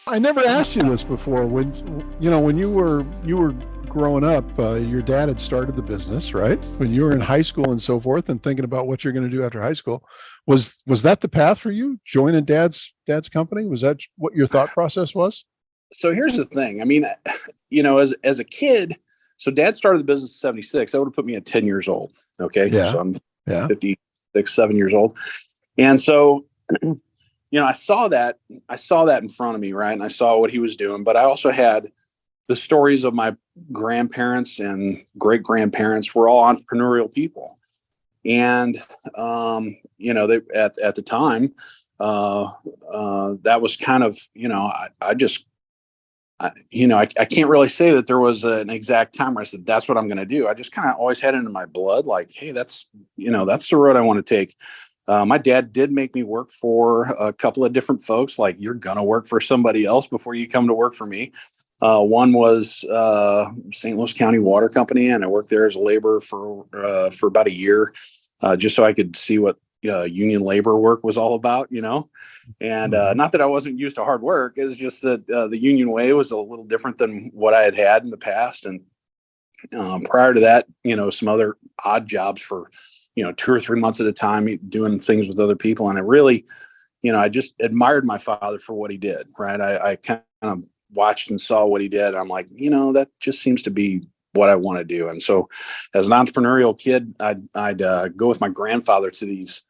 I never asked you this before. When you were growing up, your dad had started the business, right? When you were in high school and so forth, and thinking about what you're going to do after high school, was that the path for you? Joining dad's company? Was that what your thought process was? So here's the thing. I mean, as a kid, so dad started the business in 76. That would have put me at 10 years old. Okay. Yeah, So I'm yeah. 56, 7 years old. And so, I saw that in front of me. Right. And I saw what he was doing, but I also had the stories of my grandparents and great grandparents were all entrepreneurial people. And, they, at the time, that was kind of, I can't really say that there was an exact time where I said, that's what I'm going to do. I just kind of always had it in my blood. Like, hey, that's the road I want to take. My dad did make me work for a couple of different folks. Like, you're going to work for somebody else before you come to work for me. One was St. Louis County Water Company, and I worked there as a laborer for about a year, just so I could see what union labor work was all about, and not that I wasn't used to hard work. It's just that the union way was a little different than what I had in the past. And prior to that, some other odd jobs for 2 or 3 months at a time, doing things with other people. And I really, I just admired my father for what he did. Right. I kind of watched and saw what he did. I'm like, that just seems to be what I want to do. And so as an entrepreneurial kid, I'd go with my grandfather to these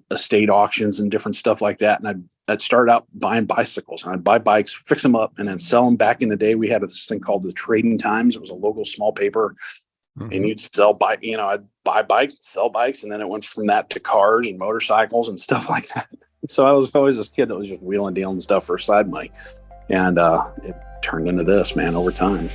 estate auctions and different stuff like that. And I'd start out buying bicycles, and I'd buy bikes, fix them up, and then sell them. Back in the day, we had this thing called the Trading Times. It was a local small paper. Mm-hmm. And you'd sell I'd buy bikes, sell bikes. And then it went from that to cars and motorcycles and stuff like that. So I was always this kid that was just wheeling, dealing stuff for side money. And it turned into this, man, over time.